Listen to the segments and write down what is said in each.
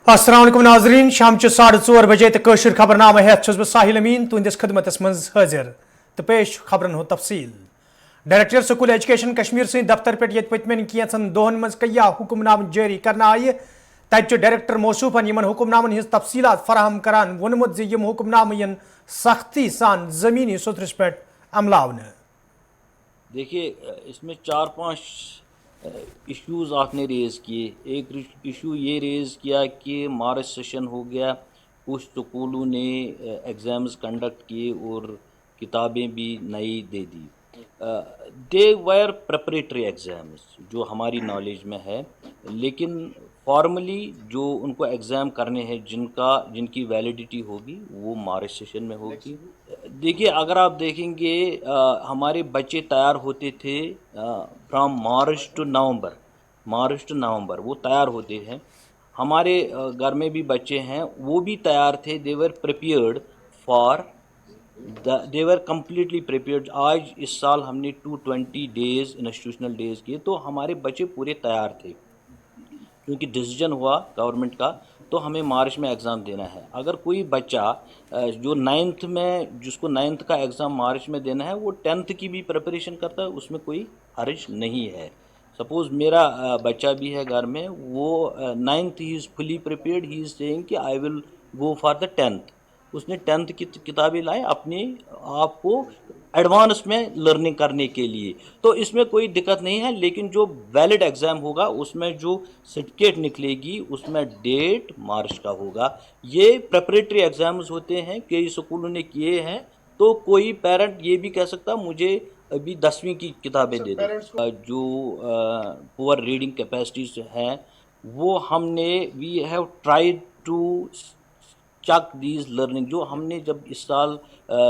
अस्सलाम वालेकुम नाजरीन शाम 4:30 बजे तशर खबरनामा हेत बह साहिल अमीन तुंदिस खदमतस मज हाजिर तो पेश खबरन हो तफसील। डायरेक्टर स्कूल एजुकेशन कश्मीर सद दफ्तर पे ये पतमन कैंसन दोहन मज कया हुक्मनाम जारी करना आय तत डायरेक्टर मौसूफन इन हुक्मनामन हिज तफसीलात फराहम करान वोनमुत ज यम हुक्मनाम यन सख्ती सान जमीनी सतरस पे अमलावन। देखिए, इसमें 4-5 इश्यूज़ आपने रेज़ किए। एक इशू ये रेज़ किया कि मार्च सेशन हो गया, कुछ स्कूलों ने एग्ज़ाम्स कंडक्ट किए और किताबें भी नई दे दी। दे वर प्रिपरेटरी एग्ज़ाम्स जो हमारी नॉलेज में है, लेकिन फॉर्मली जो उनको एग्ज़ाम करने हैं जिनकी वैलिडिटी होगी वो मार्च सेशन में होगी। देखिए, अगर आप देखेंगे हमारे बच्चे तैयार होते थे फ्रॉम मार्च टू नवंबर वो तैयार होते हैं। हमारे घर में भी बच्चे हैं, वो भी तैयार थे। They were prepared for they were completely prepared. आज इस साल हमने 220 डेज़ इंस्टीट्यूशनल डेज़ किए, तो हमारे बच्चे पूरे तैयार थे क्योंकि डिसीजन हुआ गवर्नमेंट का तो हमें मार्च में एग्ज़ाम देना है। अगर कोई बच्चा जो जिसको 9th का एग्ज़ाम मार्च में देना है, वो 10th की भी प्रिपरेशन करता है, उसमें कोई हर्ज नहीं है। सपोज़ मेरा बच्चा भी है घर में, वो 9th he is fully prepared, he is saying कि I will go for the 10th। उसने 10th की किताबें लाई अपने आप को एडवांस में लर्निंग करने के लिए, तो इसमें कोई दिक्कत नहीं है। लेकिन जो वैलिड एग्ज़ाम होगा उसमें जो सर्टिफिकेट निकलेगी उसमें डेट मार्च का होगा। ये प्रिपरेटरी एग्ज़ाम्स होते हैं, कई स्कूलों ने किए हैं, तो कोई पेरेंट ये भी कह सकता मुझे अभी 10वीं की किताबें दे दो। जो पुअर रीडिंग कैपेसिटीज हैं वो we have tried to chuck these learning. जो हमने जब इस साल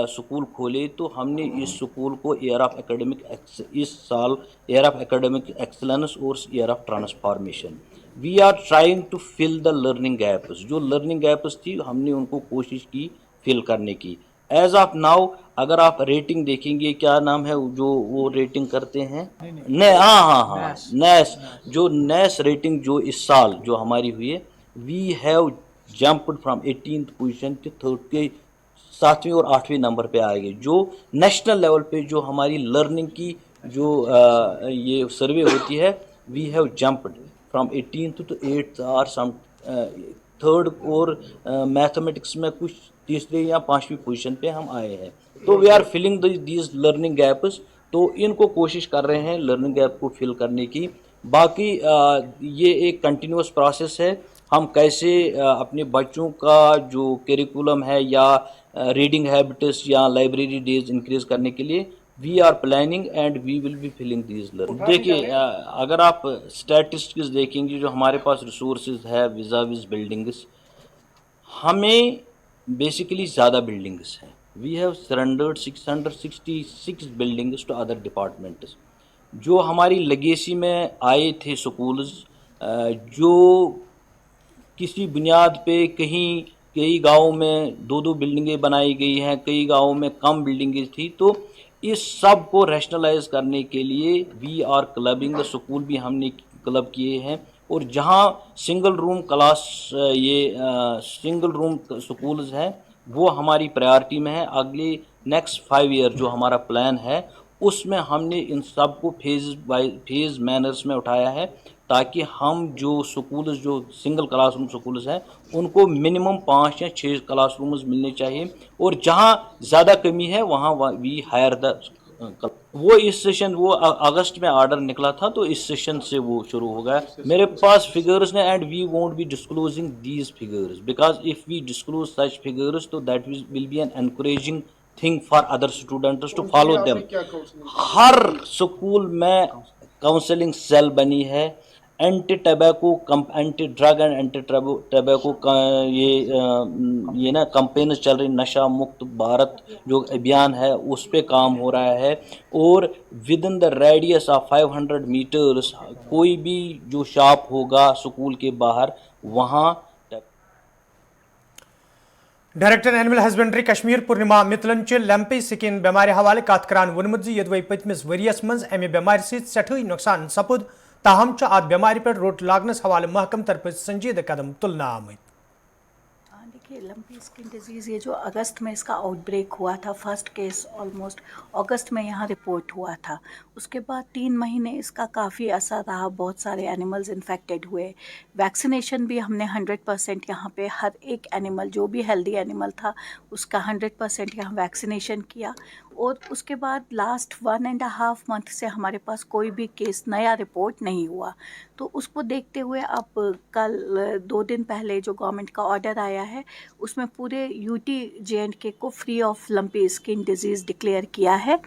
स्कूल खोले तो हमने इस स्कूल को इस साल ईयर ऑफ एकेडमिक एक्सलेंस और year of transformation. We are trying to fill the learning gaps. जो लर्निंग गैप्स थी हमने उनको कोशिश की फिल करने की। एज ऑफ नाउ अगर आप रेटिंग देखेंगे, क्या नाम है जो वो रेटिंग करते हैं, हाँ नेस, जो नेस रेटिंग जो इस साल जो हमारी हुई है, we have jumped from 18th position to 7वें और 8वें नंबर पे आ गए। जो नेशनल लेवल पे जो हमारी लर्निंग की जो ये सर्वे होती है, we have jumped from 18th to 8th और सम 3rd, और मैथमेटिक्स में कुछ 3री या 5वीं पोजीशन पे हम आए हैं। तो we are filling these learning gaps. तो इनको कोशिश कर रहे हैं लर्निंग गैप को फिल करने की। बाकी ये एक कंटिन्यूस प्रोसेस है। हम कैसे अपने बच्चों का जो करिकुलम है या रीडिंग हैबिट्स या लाइब्रेरी डेज इंक्रीज करने के लिए we are planning and we will be filling these learning. देखिए, अगर आप स्टैटिस्टिक्स देखेंगे, जो हमारे पास रिसोर्सेज है विज़ बिल्डिंग्स, हमें बेसिकली ज़्यादा बिल्डिंग्स हैं। We have surrendered 666 buildings to other departments. जो हमारी लेगेसी में आए थे स्कूल्स, जो किसी बुनियाद पे कई गाँव में 2-2 बिल्डिंगें बनाई गई हैं, कई गाँव में कम बिल्डिंगें थी, तो इस सब को रैशनलाइज करने के लिए we are clubbing the school भी हमने क्लब किए हैं। और जहाँ सिंगल रूम स्कूल्स हैं वो हमारी प्रायोरिटी में है। अगले नेक्स्ट 5 ईयर जो हमारा प्लान है उसमें हमने इन सब को फेज मैनर्स में उठाया है, ताकि हम जो स्कूल्स जो सिंगल क्लासरूम स्कूल्स हैं उनको मिनिमम 5 या 6 क्लासरूम्स मिलने चाहिए, और जहाँ ज़्यादा कमी है वहाँ वी हायर द वो इस सेशन वो अगस्त में ऑर्डर निकला था, तो इस सेशन से वो शुरू हो गया। मेरे पास फिगर्स ने and we won't be disclosing these figures because if we disclose such figures तो that will be an encouraging thing for other students to follow them. हर स्कूल में काउंसलिंग सेल बनी है, anti drug and anti tobacco का ये ना campaign चल रही, नशा मुक्त भारत जो अभियान है उस पे काम हो रहा है। और within the radius of 500 metres कोई भी जो शॉप होगा स्कूल के बाहर वहाँ। Director animal husbandry Kashmir Purnima मितलन लैंपी स्किन बेमार हवाले कत करान वोनमुत यदवै पतमिस वरियस मज अमे बेमार सठई नुकसान सपुद, ताहम अत बेमार पे रोट लागनस हवाले महकम तरफ संजीदा कदम तुलना आमत। देखिए, लंपी स्किन डिजीज़ ये जो अगस्त में इसका आउटब्रेक हुआ था, फर्स्ट केस ऑलमोस्ट अगस्त में यहाँ रिपोर्ट हुआ था। उसके बाद 3 महीने इसका काफ़ी असर रहा, बहुत सारे एनिमल्स इन्फेक्टेड हुए। वैक्सीनेशन भी हमने 100% यहाँ पे हर एक एनिमल, जो भी हेल्दी एनिमल था उसका 100% यहाँ वैक्सीनेशन किया। और उसके बाद लास्ट 1.5 मंथ से हमारे पास कोई भी केस नया रिपोर्ट नहीं हुआ। तो उसको देखते हुए अब कल 2 दिन पहले जो गवर्नमेंट का ऑर्डर आया है, उसमें पूरे यूटी जे&के को free of lumpy skin disease declare किया है।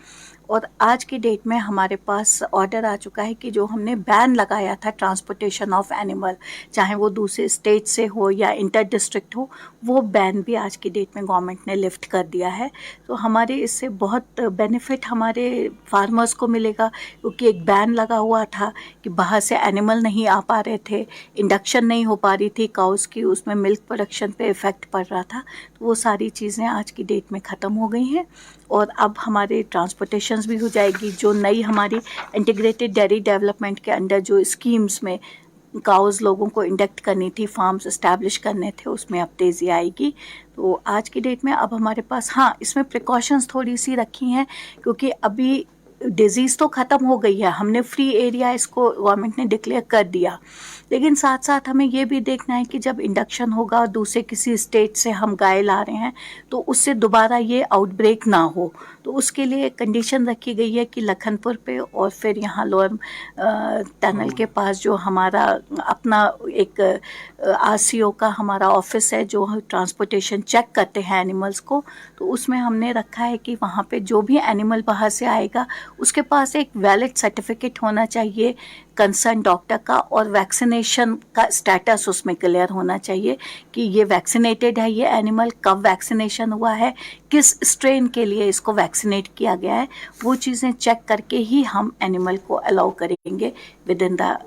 और आज की डेट में हमारे पास ऑर्डर आ चुका है कि जो हमने बैन लगाया था ट्रांसपोर्टेशन ऑफ एनिमल, चाहे वो दूसरे स्टेट से हो या इंटर डिस्ट्रिक्ट हो, वो बैन भी आज की डेट में गवर्नमेंट ने लिफ्ट कर दिया है। तो हमारे इससे बहुत बेनिफिट हमारे फार्मर्स को मिलेगा, क्योंकि एक बैन लगा हुआ था कि बाहर से एनिमल नहीं आ पा रहे थे, इंडक्शन नहीं हो पा रही थी काउस की, उसमें मिल्क प्रोडक्शन पे इफ़ेक्ट पड़ रहा था। तो वो सारी चीज़ें आज की डेट में ख़त्म हो गई हैं और अब हमारे ट्रांसपोर्टेशंस भी हो जाएगी। जो नई हमारी इंटीग्रेटेड डेयरी डेवलपमेंट के अंडर जो स्कीम्स में काउज़ लोगों को इंडक्ट करनी थी, फार्म्स इस्टेब्लिश करने थे, उसमें अब तेज़ी आएगी। तो आज की डेट में अब हमारे पास, हाँ, इसमें प्रिकॉशंस थोड़ी सी रखी हैं, क्योंकि अभी डिज़ीज़ तो ख़त्म हो गई है, हमने फ्री एरिया इसको गवर्नमेंट ने डिक्लेयर कर दिया, लेकिन साथ साथ हमें ये भी देखना है कि जब इंडक्शन होगा और दूसरे किसी स्टेट से हम गाय ला रहे हैं तो उससे दोबारा ये आउटब्रेक ना हो। तो उसके लिए कंडीशन रखी गई है कि लखनपुर पे और फिर यहाँ लोअर टनल के पास जो हमारा अपना एक आरसीओ का हमारा ऑफिस है जो ट्रांसपोर्टेशन चेक करते हैं एनिमल्स को, तो उसमें हमने रखा है कि वहाँ पे जो भी एनिमल बाहर से आएगा उसके पास एक वैलिड सर्टिफिकेट होना चाहिए कंसर्न डॉक्टर का, और वैक्सीनेशन का स्टेटस उसमें क्लियर होना चाहिए कि ये वैक्सीनेटेड है, ये एनिमल कब वैक्सीनेशन हुआ है, किस स्ट्रेन के लिए इसको वैक्सीनेट किया गया है। वो चीज़ें चेक करके ही हम एनिमल को अलाउ करेंगे within the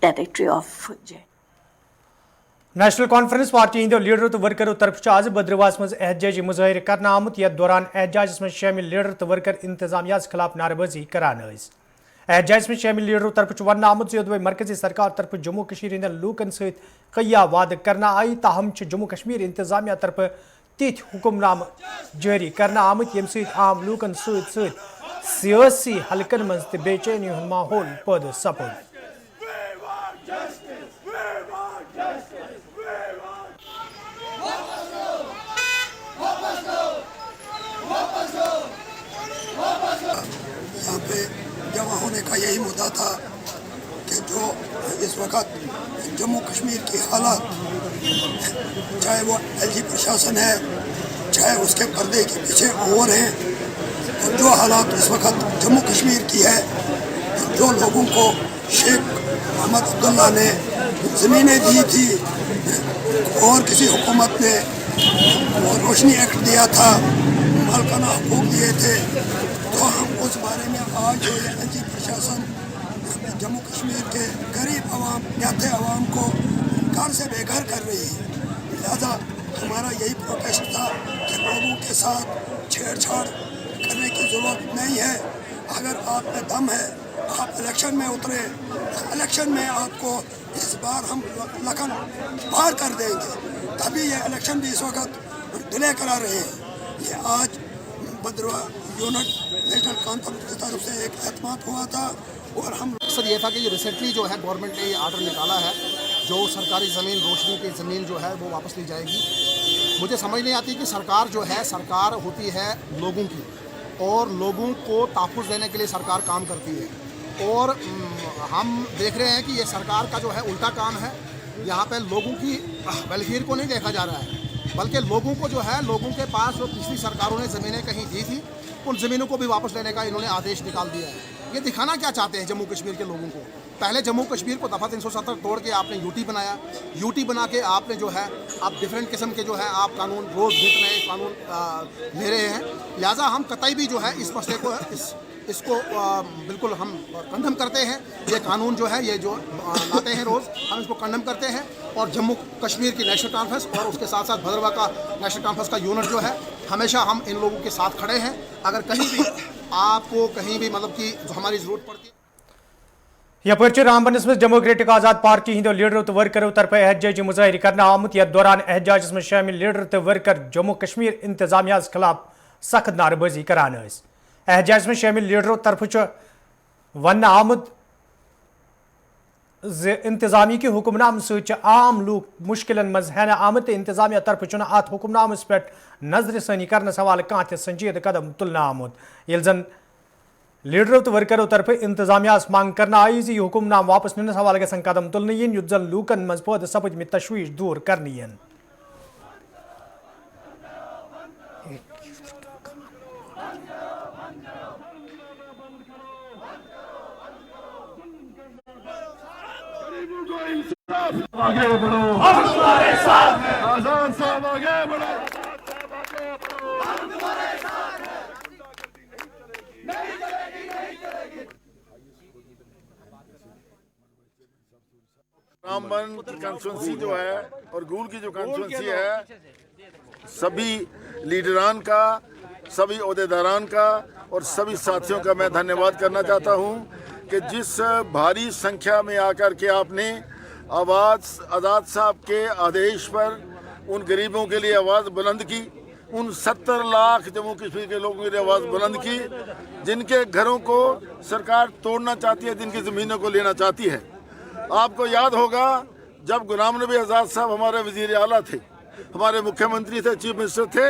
territory of J. National Conference party हंदो लीडर तो वर्करों तरफ आज भद्रवास मज एहतजाजी मुजाहिर कर आमुत, यथ दौरान एहतजाज में शामिल लीडर तो वर्कर इंतजामिया खिलाफ नारेबाजी करान। एहतजाज में शामिल लीडरों तरफ वन आमुत योदवे मरकजी सरकार तरफ जम्मू कश्मीर हंदन लूकन सहित कया वाद करना आई, ताहम जम्मू कश्मीर इंतजामिया तरफ तिथ हुक्मनाम जारी करना आमुत यम सहित आम लूकन सहित सहित सियासी हलकन मज ते बेचैनी हुंद माहौल पैदा सपद। यहाँ पे जमा होने का यही मुद्दा था कि जो इस वक्त जम्मू कश्मीर की हालात, चाहे वो एलजी प्रशासन है, चाहे उसके पर्दे के पीछे और हैं, तो जो हालात इस वक्त जम्मू कश्मीर की है, जो लोगों को शेख मोहम्मद अब्दुल्ला ने ज़मीनें दी थी और किसी हुकूमत ने वो रोशनी एक्ट दिया था, मालकाना हकूक दिए थे, तो हम उस बारे में आज जो है एलजी प्रशासन जम्मू कश्मीर के गरीब आवाम, निहत्थे आवाम को घर से बेघर कर रही है। लिहाजा हमारा यही प्रोटेस्ट था कि लोगों के साथ छेड़छाड़ करने की ज़रूरत नहीं है। अगर आप में दम है, आप इलेक्शन में उतरे, इलेक्शन में आपको इस बार हम लखन पार कर देंगे, तभी ये इलेक्शन भी इस वक्त डिले करा रहे हैं। ये आज भद्रवा यूनिट नेशनल कॉन्फ्रेंस की तरफ से एक एतमाद हुआ था और हम सर ये था कि रिसेंटली जो है गवर्नमेंट ने ये आर्डर निकाला है, जो सरकारी ज़मीन, रोशनी की ज़मीन जो है वो वापस ली जाएगी। मुझे समझ नहीं आती कि सरकार जो है, सरकार होती है लोगों की और लोगों को तहफ़्फ़ुज़ देने के लिए सरकार काम करती है, और हम देख रहे हैं कि ये सरकार का जो है उल्टा काम है। यहाँ पे लोगों की वेलफेयर को नहीं देखा जा रहा है, बल्कि लोगों को जो है, लोगों के पास जो पिछली सरकारों ने ज़मीनें कहीं दी थी उन ज़मीनों को भी वापस लेने का इन्होंने आदेश निकाल दिया है। ये दिखाना क्या चाहते हैं जम्मू कश्मीर के लोगों को? पहले जम्मू कश्मीर को दफ़ा 370 तोड़ के आपने यूटी बनाया, यूटी बना के आपने जो है आप डिफरेंट किस्म के जो है आप कानून रोज़ नित नए कानून ले रहे हैं। लिहाजा हम कतई भी जो है इस मसले को इसको बिल्कुल हम कंडम करते हैं। ये कानून जो है, ये जो लाते हैं रोज़, हम इसको कंडम करते हैं। और जम्मू कश्मीर की नेशनल कॉन्फ्रेंस और उसके साथ साथ भद्रवा का नेशनल कॉन्फ्रेंस का यूनिट जो है, हमेशा हम इन लोगों के साथ खड़े हैं। अगर कहीं भी आपको कहीं भी मतलब कि जो हमारी ज़रूरत पड़ती है। यपर रामबनस में डेमोक्रेटिक आजाद पार्टी हिंदो लीडरों तो वर्करों तरफ एहतजाजी मुजाहरे करना आमुत यथ दौरान एहतजाजस में शामिल लीडर तो वर्कर जम्मू कश्मीर इंतजामिया खिलाफ सख्त नारेबाजी करान। एहतजाज में शामिल लीडरों तरफ वन आमुत इंतजामी के हुक्मनाम से आम लोग मुश्किल मज हेन आमत इंतजामिया तरफ अत हुक्मनामस पे नजर सानी करने हवाले कह संजीद कदम तुलना आमुत ये जन लीडरों तो वर्करों तरफ इंतजामिया मांग करना आई यह हुक्मनाम वापस निस हवाले गसन कदम तुलन इन युत जन लूकन मज पद सपज में तशवीश दूर करनी। आगे बढ़ो, हम तुम्हारे साथ हैं। आजाद साहब आगे बढ़ो, हम तुम्हारे साथ हैं। नहीं चलेगी, नहीं चलेगी। रामबन कॉन्स्टिट्यूंसी जो है और गूल की जो कॉन्स्टिट्यूंसी है, सभी लीडरान का, सभी ओहदेदारान का और सभी साथियों का मैं धन्यवाद करना चाहता हूं कि जिस भारी संख्या में आकर के आपने आज़ाद साहब के आदेश पर उन गरीबों के लिए आवाज़ बुलंद की, उन 70 लाख जम्मू कश्मीर के लोगों के लिए आवाज़ बुलंद की जिनके घरों को सरकार तोड़ना चाहती है, जिनकी ज़मीनों को लेना चाहती है। आपको याद होगा जब गुलाम नबी आज़ाद साहब हमारे वज़ीर आला थे, हमारे मुख्यमंत्री थे, चीफ मिनिस्टर थे,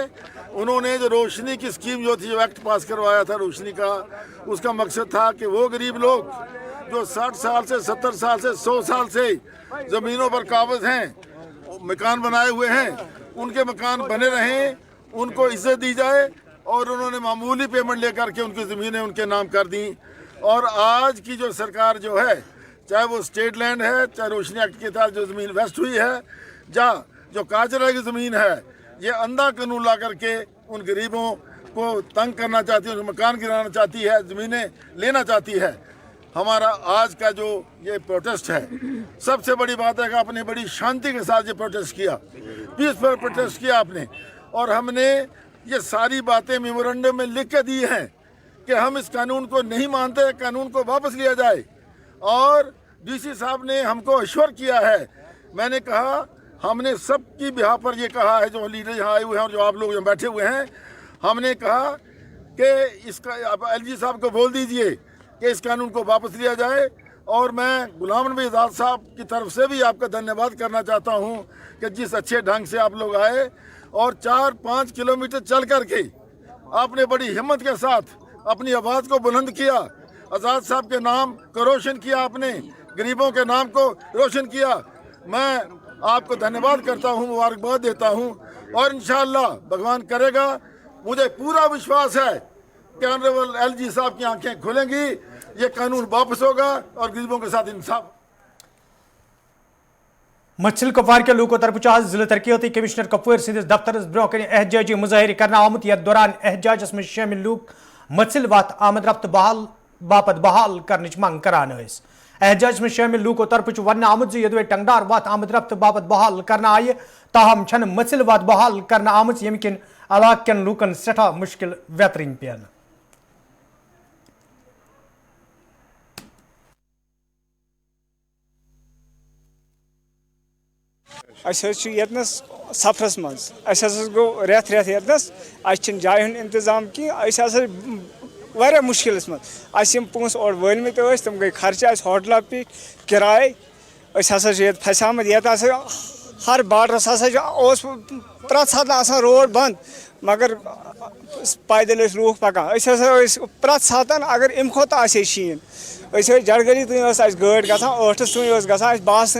उन्होंने जो रोशनी की स्कीम जो थी, जो एक्ट पास करवाया था रोशनी का, उसका मकसद था कि वो गरीब लोग जो 60 साल से 70 साल से 100 साल से ज़मीनों पर काबिज हैं, मकान बनाए हुए हैं, उनके मकान बने रहें, उनको इज्जत दी जाए। और उन्होंने मामूली पेमेंट लेकर के उनकी ज़मीनें उनके नाम कर दी। और आज की जो सरकार जो है, चाहे वो स्टेट लैंड है, चाहे रोशनी एक्ट के तहत जो ज़मीन वेस्ट हुई है, जहाँ जो काजरा की ज़मीन है, ये अंधा कानून ला करके उन गरीबों को तंग करना चाहती है, उनके मकान गिराना चाहती है, ज़मीनें लेना चाहती है। हमारा आज का जो ये प्रोटेस्ट है, सबसे बड़ी बात है कि आपने बड़ी शांति के साथ ये प्रोटेस्ट किया, पीसफुल प्रोटेस्ट किया आपने। और हमने ये सारी बातें मेमोरेंडम में लिख के दी हैं कि हम इस कानून को नहीं मानते, कानून को वापस लिया जाए। और डीसी साहब ने हमको अश्योर किया है, मैंने कहा हमने सबकी बिहार पर ये कहा है, जो लीडर यहाँ आए हुए हैं और जो आप लोग यहाँ बैठे हुए हैं, हमने कहा कि इसका आप एलजी साहब को बोल दीजिए कि इस कानून को वापस लिया जाए। और मैं गुलाम नबी आज़ाद साहब की तरफ से भी आपका धन्यवाद करना चाहता हूँ कि जिस अच्छे ढंग से आप लोग आए और 4-5 किलोमीटर चल करके आपने बड़ी हिम्मत के साथ अपनी आवाज़ को बुलंद किया, आज़ाद साहब के नाम को रोशन किया, आपने गरीबों के नाम को रोशन किया। मैं आपको धन्यवाद करता हूँ, मुबारकबाद देता हूँ। और इंशाअल्लाह भगवान करेगा, मुझे पूरा विश्वास है कि ऑनरेबल एलजी साहब की आंखें खुलेंगी, ये कानून वापस होगा और गरीबों के साथ इंसाफ। मछिल कपवार के लोगों तरफ आज जिला तरक्याती कमिश्नर कपवार सिंधिस दफ्तर ब्रोह कन एहतजाजी मुजाहरे करना आमुत यथ दौरान एहतजाजस में शामिल लोग मछिल वत आमद रफ्त बापत बहाल करने मांग करान। एहतजाज में शामिल लोगों तरफ वन आमुत यदवे टंगडार वत आमद रफ्त बापत बहाल करना आय, ताहम छन मछिल वत बहाल करना आमुत यम किन इलाक कन लूकन सठा मुश्किल वेतरिन पेन। यतनस सफरस मज गो रेत रेत यतनस जाय हूं इंतजाम कहीं वारिया मुश्किल मज पोस और वलमित तम गई खर्च होटल पे किराए फसामत ये हर बार्डरस प्रेत सात रोड बंद मगर पैदल लूख पकान प्रेत सात अगर अम खोत शीन जड़गली तक गाड़ ग 8 तक ग 12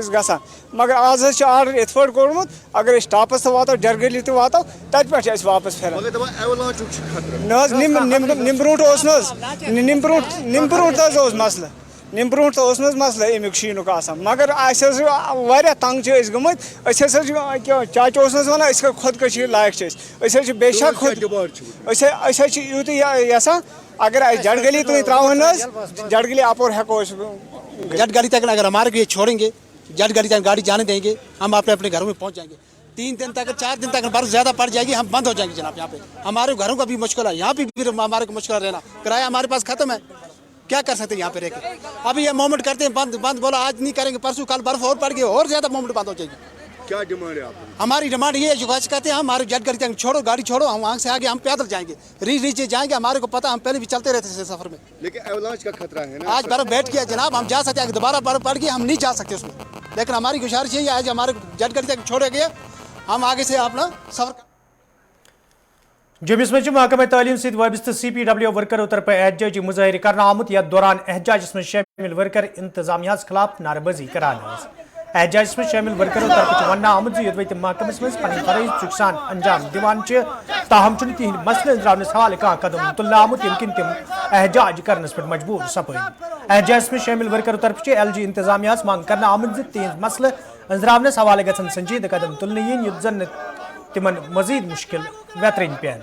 ग मगर आज आर्डर इत पे कोड़मुत अगर टापस तो वातो जड़गली तो वातो तत पे वापस फिर निम ब्रूट मसल निम ब्रूट तो मसल अमुक शीनुक मगर वारिया तंग गमत चाचा वन खुदकशी लायक बेशक खुद यूत यसान अगर जड़गली तुम त्रावन जड़गली अपोर हेको जड़गली तक अगर हमारे को ये छोड़ेंगे, जड़गली तक गाड़ी जाने देंगे, हम अपने अपने घरों में पहुंच जाएंगे। 3 दिन तक 4 दिन तक बर्फ ज़्यादा पड़ जाएगी, हम बंद हो जाएंगे जनाब। यहाँ पे हमारे घरों का भी मुश्किल है, यहाँ पे भी हमारे को मुश्किल रहना, किराया हमारे पास ख़त्म है। क्या कर सकते हैं यहाँ पे रह के। अभी ये मूवमेंट करते हैं बंद बंद, बोला आज नहीं करेंगे, परसों कल बर्फ और पड़ गई और ज़्यादा मूवमेंट बंद हो जाएगी। क्या डिमांड है आपकी? हमारी डिमांड ये है, जो कहते हैं हमारे जट कर छोड़ो गाड़ी छोड़ो, हम वहाँ से आगे हम पैदल जाएंगे, रीच जाएंगे, हमारे को पता, हम पहले भी चलते रहते थे सफर में। लेकिन एवलांच का खतरा है ना, आज बर्फ बैठ गया जनाब, हम जा सकते हैं, दोबारा बर्फ पड़ गई हम नहीं जा सकते उसमें, लेकिन हमारी गुजारिश यही है आज हमारे जट कर छोड़े गए, हम आगे से अपना सफर। जम्मू में महकमा तालीम सत वाबस्त CPW वर्करों तरफ एहतजाजी मुजाहिर करना आमुत, यथ दौरान एहतजाज में शामिल वर्कर इंतजामिया खिलाफ नारेबाजी करान। एहतजाज में शामिल वर्करों तरफ वन आमुत ये महकमस मज पन फरज चुकसान अंजाम दिवान, ताहम तिहद मसले अंजामस हवाले कह कदम तुल आमुत यमकिन तिम एहतजाज करनस पे मजबूर सपद। एहतजाज में शामिल वर्करों तरफ LG इंतजामिया मांग करना आमुत तिहद मसले अंजामस हवाले गन संजीद कदम तुल युत जन तिमन मजीद मुश्किल बेहतरीन पैन।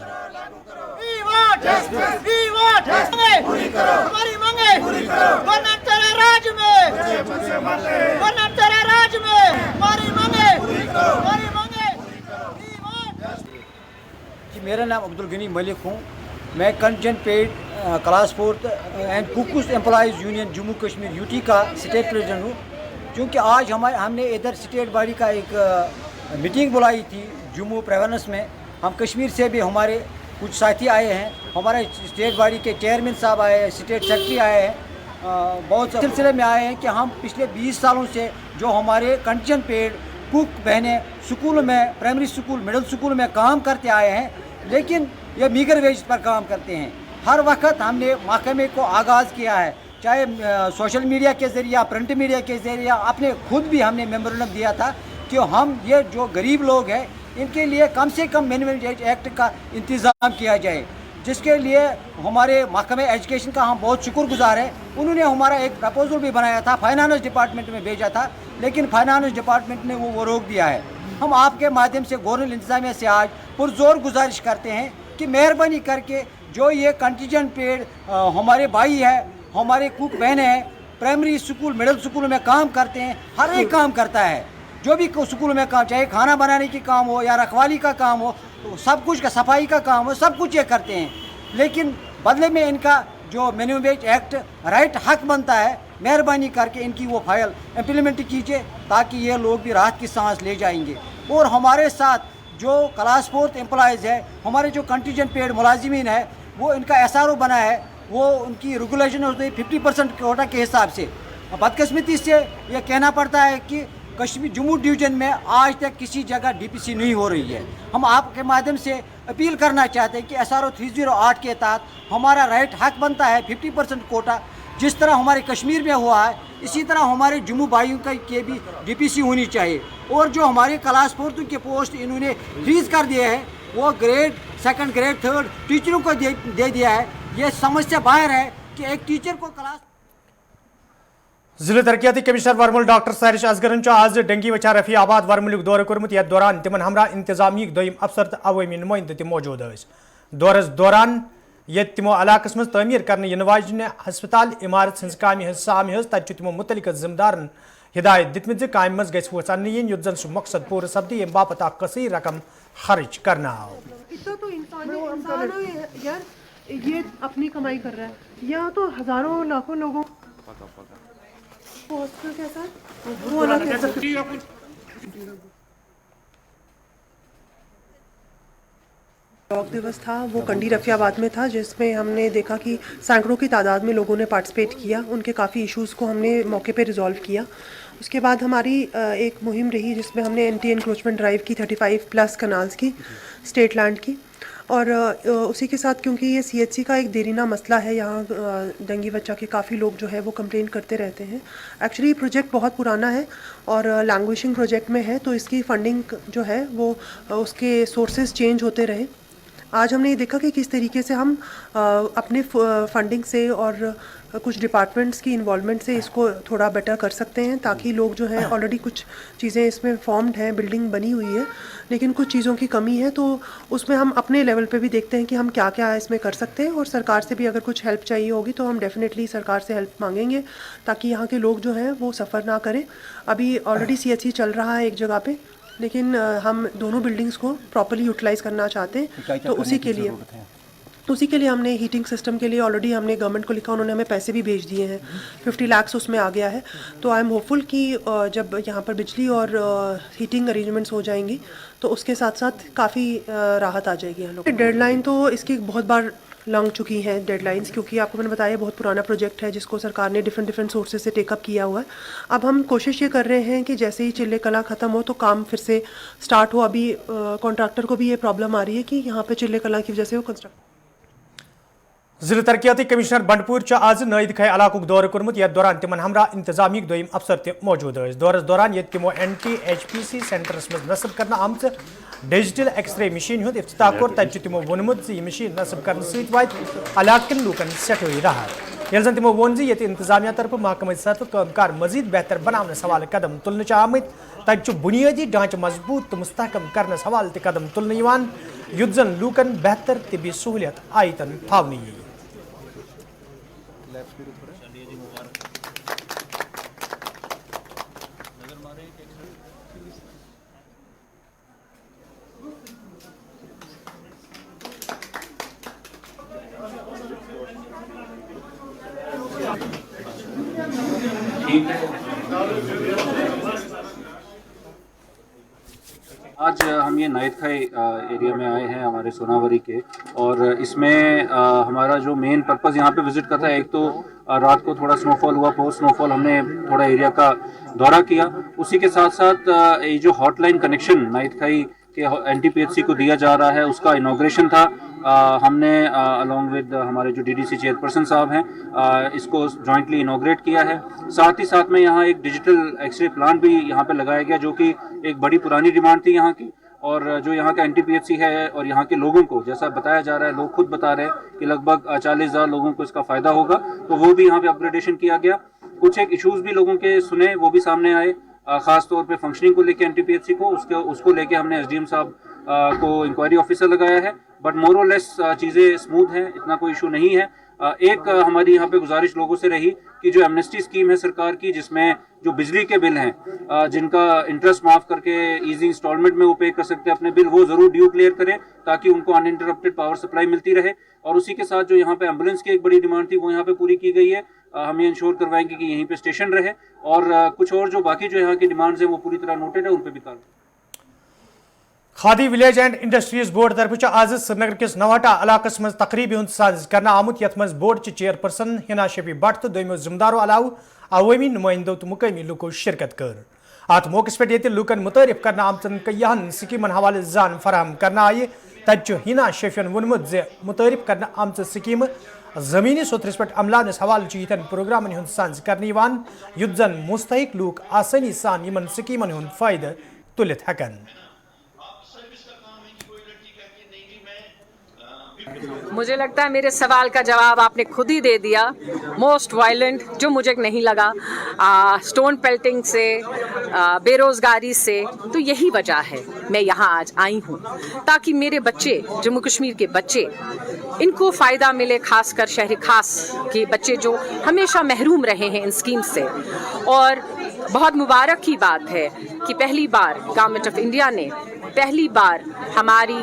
मेरा नाम अब्दुल गनी मलिक हूँ, मैं contingent paid class 4 and कुक्स employees union Jammu Kashmir UT का स्टेट प्रेसिडेंट हूँ। क्योंकि आज हमने इधर स्टेट बॉडी का एक मीटिंग बुलाई थी जम्मू प्रेवेंस में, हम कश्मीर से भी हमारे कुछ साथी आए हैं, हमारे स्टेट बॉडी के चेयरमैन साहब आए हैं, स्टेट सेक्रेटरी आए हैं, बहुत सिलसिले में आए हैं कि हम पिछले 20 सालों से जो हमारे कंटीजेंट पेड कुक बहनें स्कूल में, प्राइमरी स्कूल, मिडिल स्कूल में काम करते आए हैं, लेकिन ये मीगर वेज पर काम करते हैं। हर वक्त हमने महकमे को आगाज़ किया है, चाहे सोशल मीडिया के ज़रिए, प्रिंट मीडिया के ज़रिए, अपने खुद भी हमने मेमोरेंडम दिया था कि हम ये जो गरीब लोग हैं इनके लिए कम से कम मिनिमम वेज एक्ट का इंतज़ाम किया जाए, जिसके लिए हमारे महकमे एजुकेशन का हम बहुत शुक्रगुजार हैं। उन्होंने हमारा एक प्रपोजल भी बनाया था, फाइनेंस डिपार्टमेंट में भेजा था, लेकिन फाइनेंस डिपार्टमेंट ने वो रोक दिया है। हम आपके माध्यम से गवर्नमेंट इंतजामिया से आज पुरजोर गुजारिश करते हैं कि मेहरबानी करके जो ये कंटीजेंट पेड हमारे भाई है, हमारे कुक बहनें हैं, प्राइमरी स्कूल, मिडिल स्कूल में काम करते हैं, हर एक काम करता है, जो भी स्कूल में काम, चाहे खाना बनाने की काम हो या रखवाली का काम हो, तो सब कुछ का, सफाई का काम हो, सब कुछ ये करते हैं, लेकिन बदले में इनका जो मिनिमम वेज एक्ट राइट हक बनता है, मेहरबानी करके इनकी वो फाइल इम्प्लीमेंट कीजिए ताकि ये लोग भी राहत की सांस ले जाएंगे। और हमारे साथ जो क्लास 4 एम्प्लॉइज़ है, हमारे जो कंटीजेंट पेड मुलाजिमीन है, वो इनका SRO बना है, वो उनकी रेगुलेशन होती है 50% कोटा के हिसाब से। बदकिस्मती से ये कहना पड़ता है कि कश्मीर जम्मू डिवीज़न में आज तक किसी जगह DPC नहीं हो रही है। हम आपके माध्यम से अपील करना चाहते हैं कि SRO 308 के तहत हमारा राइट हक बनता है 50% कोटा, जिस तरह हमारे कश्मीर में हुआ है, इसी तरह हमारे जम्मू भाइयों के भी DPC होनी चाहिए। और जो हमारे क्लास 4 के पोस्ट इन्होंने फ्रीज कर दिए हैं, वो ग्रेड 2, ग्रेड 3 टीचरों को दे दिया है। ये समझ से बाहर है कि एक टीचर को क्लास जिले तरक्याती कमिश्नर वर्मुल डॉक्टर सारिश असगरन आज डंगी वचा रफी आबाद वर्मुल दौर कोर्मुत, यथ दौरान तिमन हमरा इंतजामी दोयम अफसर तो अवामी नुमाइंद तक मौजूद दौरस दौरान ये तिमो इलाकस मज तमीर करने इन वाजन हस्पताल इमारत हज कामि हज सामि हज तत तिमो मुतलिक जिम्मेदारन हिदायत दितमित ज कामि मज गछ वचन इन युत जन सु मकसद पूरा सपदी यम बापत अख कसीर रकम खर्च करना। तो इंसान यार ये अपनी कमाई कर रहा है, यहाँ तो हजारों लाखों लोगों हॉस्पिटल कैसा वो अलग योग दिवस था, वो कंडी रफियाबाद में था, जिसमें हमने देखा कि सैकड़ों की तादाद में लोगों ने पार्टिसिपेट किया, उनके काफ़ी इश्यूज़ को हमने मौके पे रिजॉल्व किया। उसके बाद हमारी एक मुहिम रही जिसमें हमने एंटी एनक्रोचमेंट ड्राइव की 35+ कनाल्स की, स्टेट लैंड की, और उसी के साथ क्योंकि ये CHC का एक देरीना मसला है, यहाँ डंगी बच्चा के काफ़ी लोग जो है वो कंप्लेंट करते रहते हैं। एक्चुअली प्रोजेक्ट बहुत पुराना है और लैंग्वेजिंग प्रोजेक्ट में है, तो इसकी फंडिंग जो है वो उसके सोर्सेज चेंज होते रहे। आज हमने ये देखा कि किस तरीके से हम अपने फंडिंग से और कुछ डिपार्टमेंट्स की इन्वॉल्वमेंट से इसको थोड़ा बेटर कर सकते हैं, ताकि लोग जो हैं ऑलरेडी कुछ चीज़ें इसमें फॉर्म्ड हैं, बिल्डिंग बनी हुई है, लेकिन कुछ चीज़ों की कमी है, तो उसमें हम अपने लेवल पे भी देखते हैं कि हम क्या क्या इसमें कर सकते हैं। और सरकार से भी अगर कुछ हेल्प चाहिए होगी तो हम डेफिनेटली सरकार से हेल्प मांगेंगे, ताकि यहाँ के लोग जो हैं वो सफ़र ना करें। अभी ऑलरेडी CHC चल रहा है एक जगह पे, लेकिन हम दोनों बिल्डिंग्स को प्रॉपर्ली यूटिलाइज़ करना चाहते हैं, तो उसी के लिए उसी के लिए हमने हीटिंग सिस्टम के लिए ऑलरेडी हमने गवर्नमेंट को लिखा, उन्होंने हमें पैसे भी भेज दिए हैं, 50 लाख उसमें आ गया है। तो आई एम होपफुल कि जब यहाँ पर बिजली और हीटिंग अरेंजमेंट्स हो जाएंगी तो उसके साथ साथ काफ़ी राहत आ जाएगी हम लोग। डेडलाइन तो इसकी बहुत बार लंघ चुकी हैं डेडलाइंस, क्योंकि आपको मैंने बताया बहुत पुराना प्रोजेक्ट है जिसको सरकार ने डिफरेंट सोर्सेज से टेकअप किया हुआ है। अब हम कोशिश ये कर रहे हैं कि जैसे ही चिल्ले कला ख़त्म हो तो काम फिर से स्टार्ट हो। अभी कॉन्ट्रैक्टर को भी ये प्रॉब्लम आ रही है कि यहाँ पर चिल्ले कला की वजह से वो कंस्ट्रक्ट। जिला तरक्याती कमिश्नर बंडपुर आज नईद खै इलाक दौर कर्मुत, यथ दौरान तिमन हमरा इंतजामी दोयम अफसर तह मौजूद। दौरस दौरान ये तिमो NTHPC सेंटरस मज नस्ब करना आमच डिजिटल एक्सरे मशीन हुंद इफ्तिताह कोर। तत तिमो वोनमुत यह मशीन नस्ब करने सत वात इलाकन लूकन सठोई राहत। यल जन तिमो वोन ये इंतजामिया तरफ महकमे सतह कामकार मजीद बेहतर बनाने हवाले कदम तुलने आमत। तत बुनियादी ढांचे मजबूत तो मुस्तहकम करने हवाले कदम तुलने युद्ध जन लूकन बेहतर तिबी सहूलियत आयतन थावनी। आज हम ये नाइद खाई एरिया में आए हैं हमारे सोनावरी के, और इसमें हमारा जो मेन पर्पज़ यहाँ पे विज़िट का था, एक तो रात को थोड़ा स्नोफॉल हुआ, पोस्ट स्नोफॉल हमने थोड़ा एरिया का दौरा किया। उसी के साथ साथ ये जो हॉटलाइन कनेक्शन नाइद खाई के NTPHC को दिया जा रहा है उसका इनॉग्रेशन था। हमने अलॉन्ग विद हमारे जो DDC चेयरपर्सन साहब हैं इसको जॉइंटली इनॉग्रेट किया है। साथ ही साथ में यहाँ एक डिजिटल एक्सरे प्लांट भी यहाँ पे लगाया गया, जो कि एक बड़ी पुरानी डिमांड थी यहाँ की, और जो यहाँ का NTPHC है और यहाँ के लोगों को जैसा बताया जा रहा है, लोग खुद बता रहे हैं कि लगभग 40,000 लोगों को इसका फ़ायदा होगा, तो वो भी यहाँ पे अपग्रेडेशन किया गया। कुछ एक इशूज़ भी लोगों के सुने, वो भी सामने आए, ख़ास तौर पे फंक्शनिंग को लेके NTPHC को उसको लेके हमने SDM साहब को इंक्वायरी ऑफिसर लगाया है। बट मोर और लेस चीज़ें स्मूथ हैं, इतना कोई इशू नहीं है। एक हमारी यहाँ पे गुजारिश लोगों से रही कि जो एमनेस्टी स्कीम है सरकार की, जिसमें जो बिजली के बिल हैं जिनका इंटरेस्ट माफ़ करके इजी इंस्टॉलमेंट में वो पे कर सकते हैं अपने बिल, वो ज़रूर ड्यू क्लियर करें ताकि उनको अनइंटरप्टेड पावर सप्लाई मिलती रहे। और उसी के साथ जो यहाँ पे एम्बुलेंस की एक बड़ी डिमांड थी वो यहाँ पे पूरी की गई है। हम ये इंश्योर करवाएंगे कि यहीं पे स्टेशन रहे, और कुछ और जो बाकी जो यहाँ की डिमांड्स हैं वो पूरी तरह नोटेड है, उन पर भी कार्रवाई। Khadi village and industries board तरफ आज श्रीनगर किस नवाटा इलाकस मज तकरीब साज कर आमुत, यथ मज बोर्ड चेयरपर्सन हिना शफी भट्ट तो दोमो जिम्मेदारों अलाव अवामी नुमाइंदों तो मुकामी लुको शिरकत कर। अत मौके पे लूकन मुतारिफ करना आमचन कईहन स्कीमन हवाले जान फराहम करना आये। तत हिना शफियन वोनमुत जे मुतारिफ करना आमच स्कीम जमीनी सोथरस पे अमलान हवाले यिथन प्रोग्रामन हुंद सांझ करने युद्ध जन मुस्तहिक लूक आसानी सान यमन स्कीमन हुंद फायदा तुलित हेकन। मुझे लगता है मेरे सवाल का जवाब आपने खुद ही दे दिया। मोस्ट वायलेंट जो मुझे नहीं लगा, स्टोन पेल्टिंग से, बेरोज़गारी से, तो यही वजह है मैं यहाँ आज आई हूँ ताकि मेरे बच्चे, जम्मू कश्मीर के बच्चे, इनको फ़ायदा मिले, खासकर शहर खास के बच्चे जो हमेशा महरूम रहे हैं इन स्कीम से। और बहुत मुबारक की बात है कि पहली बार गवर्नमेंट ऑफ इंडिया ने पहली बार हमारी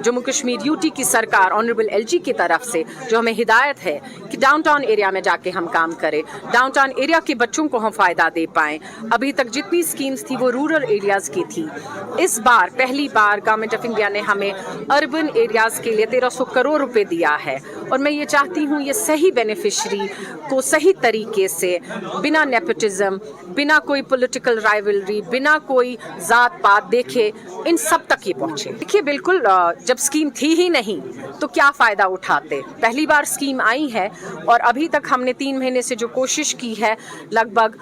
जम्मू कश्मीर यूटी की सरकार ऑनरेबल LG की तरफ से जो हमें हिदायत है कि डाउनटाउन एरिया में जाके हम काम करें, डाउनटाउन एरिया के बच्चों को हम फ़ायदा दे पाएँ। अभी तक जितनी स्कीम्स थी वो रूरल एरियाज़ की थी। इस बार पहली बार गवर्नमेंट ऑफ इंडिया ने हमें अर्बन एरियाज़ के लिए 1300 करोड़ रुपए दिया है, और मैं ये चाहती हूँ ये सही बेनिफिशरी को सही तरीके से, बिना नेपोटिज्म, बिना कोई पॉलिटिकल राइवलरी, बिना कोई ज़ात पात देखे इन सब तक ये पहुँचे। देखिए, बिल्कुल जब स्कीम थी ही नहीं तो क्या फ़ायदा उठाते। पहली बार स्कीम आई है और अभी तक हमने 3 महीने से जो कोशिश की है, लगभग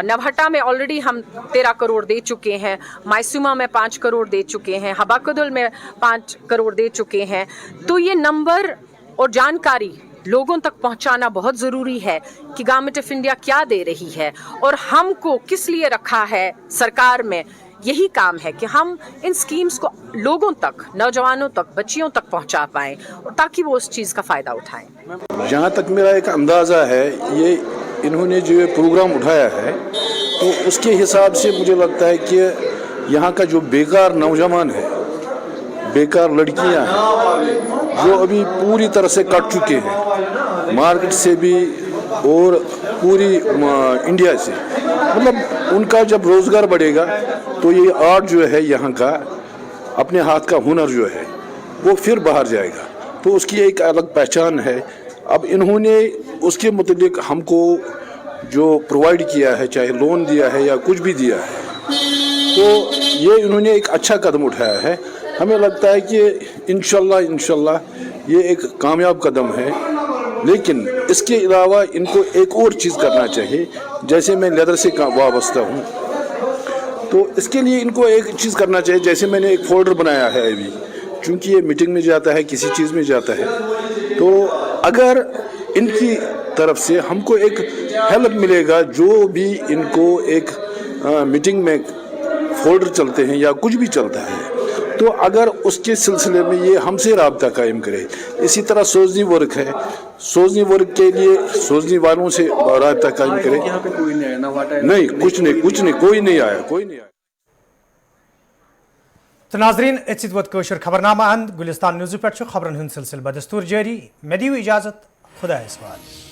नवहटा में ऑलरेडी हम 13 करोड़ दे चुके हैं, मायसूमा में 5 करोड़ दे चुके हैं, हबाकदुल में 5 करोड़ दे चुके हैं। तो ये नंबर और जानकारी लोगों तक पहुंचाना बहुत ज़रूरी है कि गवर्नमेंट ऑफ इंडिया क्या दे रही है और हमको किस लिए रखा है सरकार में। यही काम है कि हम इन स्कीम्स को लोगों तक, नौजवानों तक, बच्चियों तक पहुंचा पाएं ताकि वो उस चीज़ का फ़ायदा उठाएं। जहाँ तक मेरा एक अंदाज़ा है, ये इन्होंने जो प्रोग्राम उठाया है तो उसके हिसाब से मुझे लगता है कि यहाँ का जो बेकार नौजवान है, बेकार लड़कियाँ हैं, जो अभी पूरी तरह से कट चुके हैं मार्केट से भी और पूरी इंडिया से, मतलब उनका जब रोज़गार बढ़ेगा तो ये आर्ट जो है यहाँ का अपने हाथ का हुनर जो है वो फिर बाहर जाएगा, तो उसकी एक अलग पहचान है। अब इन्होंने उसके मुताबिक हमको जो प्रोवाइड किया है, चाहे लोन दिया है या कुछ भी दिया है, तो ये इन्होंने एक अच्छा कदम उठाया है। हमें लगता है कि इंशाल्लाह ये एक कामयाब कदम है, लेकिन इसके अलावा इनको एक और चीज़ करना चाहिए। जैसे मैं लेदर से वाबस्ता हूँ, तो इसके लिए इनको एक चीज़ करना चाहिए। जैसे मैंने एक फोल्डर बनाया है अभी, चूँकि ये मीटिंग में जाता है, किसी चीज़ में जाता है, तो अगर इनकी तरफ से हमको एक हेल्प मिलेगा, जो भी इनको एक मीटिंग में फोल्डर चलते हैं या कुछ भी चलता है, तो अगर उसके सिलसिले में ये हमसे राब्ता कायम करे। इसी तरह सोजनी वर्क है, सोजनी वर्क के लिए सोजनी वालों से राब्ता कायम करे। नहीं, कुछ नहीं, कोई नहीं आया। तो नाजरीन अत वोत खबरनामा अंद गुलिस्तान न्यूज़ पे खबरन हंद सिलसिल बदस्तूर जारी। मे दियो इजाजत, खुदा हाफिज़।